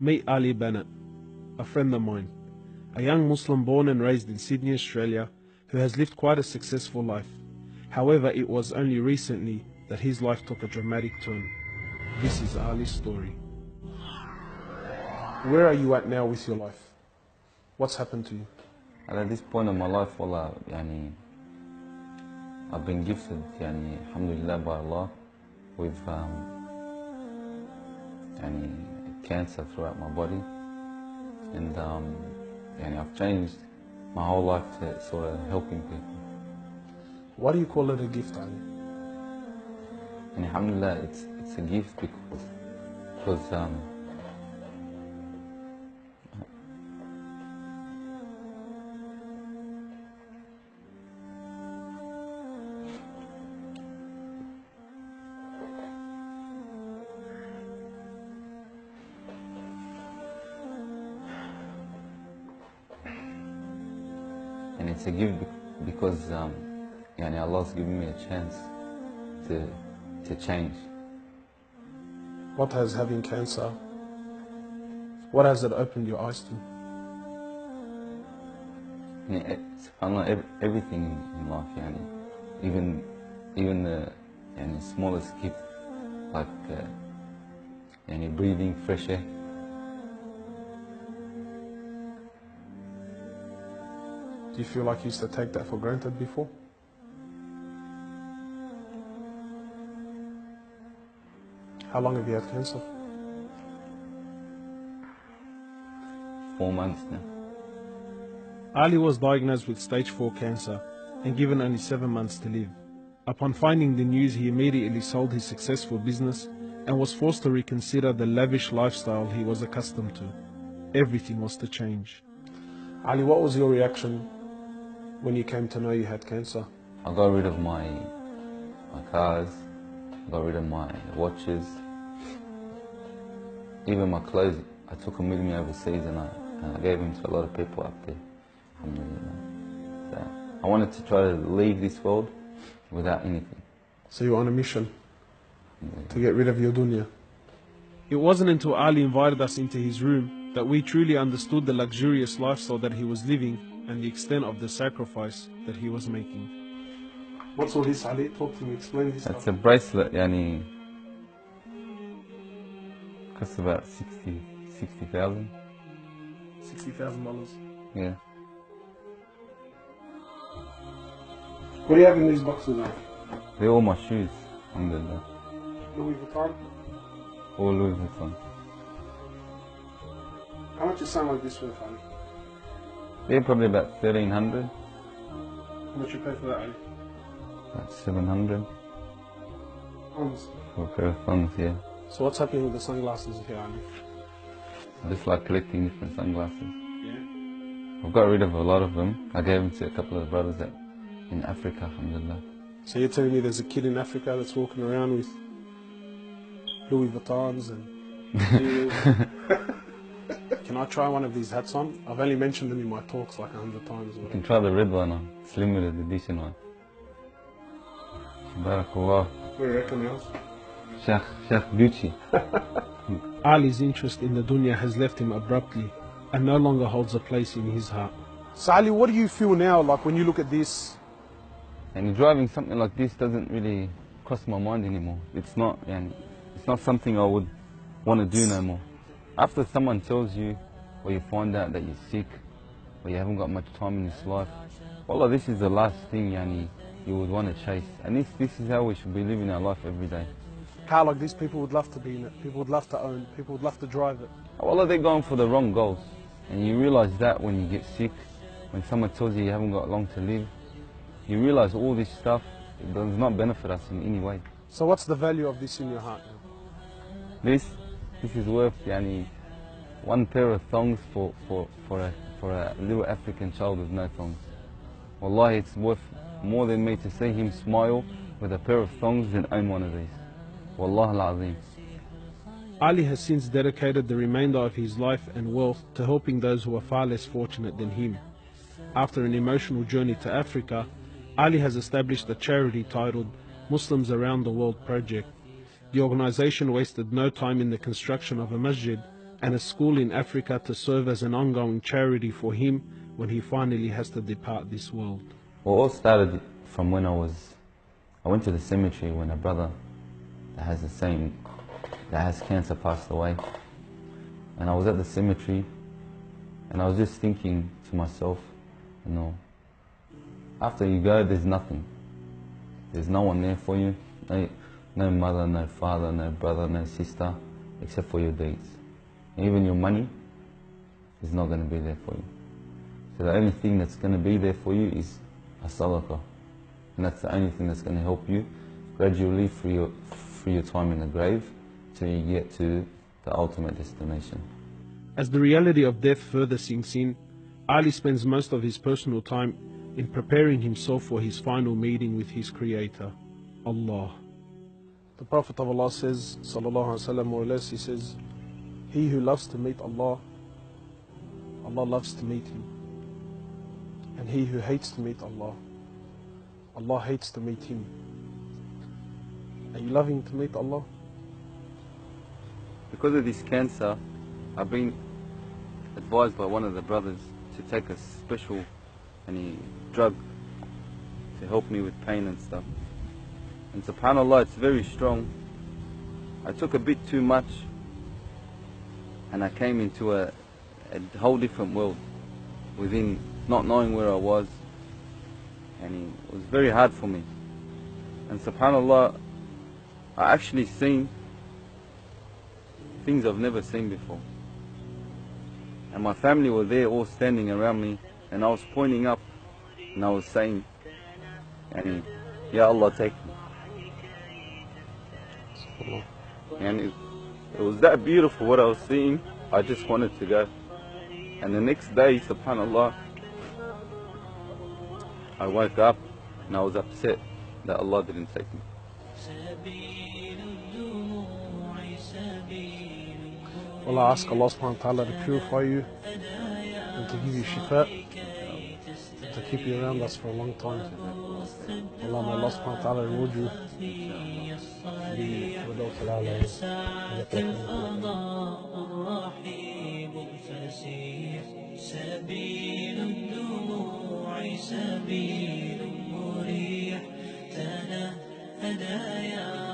Meet Ali Bennett, a friend of mine, a young Muslim born and raised in Sydney, Australia, who has lived quite a successful life. However, it was only recently that his life took a dramatic turn. This is Ali's story. Where are you at now with your life? What's happened to you? At this point in my life, wallah, I've been gifted, alhamdulillah, by Allah, with cancer throughout my body, and I've changed my whole life to sort of helping people. Why do you call it a gift, Ali? And alhamdulillah, it's a gift because it's a gift because Allah's given me a chance to change. What has having cancer, what has it opened your eyes to? SubhanAllah, everything in life, even the smallest gift, like breathing fresh air. Do you feel like you used to take that for granted before? How long have you had cancer? 4 months now. Ali was diagnosed with stage 4 cancer and given only 7 months to live. Upon finding the news, he immediately sold his successful business and was forced to reconsider the lavish lifestyle he was accustomed to. Everything was to change. Ali, what was your reaction when you came to know you had cancer? I got rid of my cars, I got rid of my watches, even my clothes. I took them with me overseas and I gave them to a lot of people up there. So I wanted to try to leave this world without anything. So you were on a mission to get rid of your dunya. It wasn't until Ali invited us into his room that we truly understood the luxurious lifestyle that he was living and the extent of the sacrifice that he was making. What's all this, Ali? Talk to me, explain this. It's a bracelet, costs about $60,000. $60,000? Yeah. What do you have in these boxes now? They're all my shoes, alhamdulillah. Louis Vuitton? All Louis Vuitton. How much is something like this worth, Ali? They're probably about $1,300. How much you pay for that, Ali? About $700. Thongs? For a pair of thongs, yeah. So what's happening with the sunglasses here, Ali? I just like collecting different sunglasses. Yeah? I've got rid of a lot of them. I gave them to a couple of brothers in Africa, alhamdulillah. So you're telling me there's a kid in Africa that's walking around with Louis Vuittons and... Can I try one of these hats on? I've only mentioned them in my talks like 100 times. You can try the red one on. It's limited edition one. Barakallah. What do you reckon, else? Sheikh Gucci. Ali's interest in the dunya has left him abruptly and no longer holds a place in his heart. So Ali, what do you feel now, like when you look at this? And driving something like this doesn't really cross my mind anymore. It's not something I would want to do no more. After someone tells you, or you find out that you're sick, or you haven't got much time in this life, wallah, this is the last thing you would want to chase. And this is how we should be living our life every day. Car like this, people would love to be in it, people would love to own, people would love to drive it. Wallah, they're going for the wrong goals. And you realize that when you get sick, when someone tells you you haven't got long to live, you realize all this stuff does not benefit us in any way. So what's the value of this in your heart now? This is worth one pair of thongs for a little African child with no thongs. Wallahi, it's worth more than me to see him smile with a pair of thongs than own one of these. Wallah al-Azim. Ali has since dedicated the remainder of his life and wealth to helping those who are far less fortunate than him. After an emotional journey to Africa, Ali has established a charity titled Muslims Around the World Project. The organization wasted no time in the construction of a masjid and a school in Africa to serve as an ongoing charity for him when he finally has to depart this world. Well, it all started from when I went to the cemetery when a brother that has cancer passed away. And I was at the cemetery and I was just thinking to myself, you know, after you go, there's nothing. There's no one there for you. No mother, no father, no brother, no sister, except for your deeds. Even your money is not going to be there for you. So the only thing that's going to be there for you is a sadaqah. And that's the only thing that's going to help you gradually through your time in the grave till you get to the ultimate destination. As the reality of death further sinks in, Ali spends most of his personal time in preparing himself for his final meeting with his Creator, Allah. The Prophet of Allah says, sallallahu alaihi wasallam, more or less, he says, he who loves to meet Allah, Allah loves to meet him. And he who hates to meet Allah, Allah hates to meet him. Are you loving to meet Allah? Because of this cancer, I've been advised by one of the brothers to take a special drug to help me with pain and stuff. And subhanAllah, it's very strong. I took a bit too much and I came into a whole different world within not knowing where I was, and it was very hard for me. And subhanAllah, I actually seen things I've never seen before. And my family were there all standing around me, and I was pointing up and I was saying, Ya Allah, take me. And it was that beautiful what I was seeing, I just wanted to go. And the next day, subhanAllah, I woke up and I was upset that Allah didn't take me. Well, I ask Allah subhanahu wa ta'ala to purify you and to give you shifa, to keep you around us for a long time. Allah, may Allah subhanahu wa ta'ala reward you. سبيل الدموع سبيل مريح تنهدى يا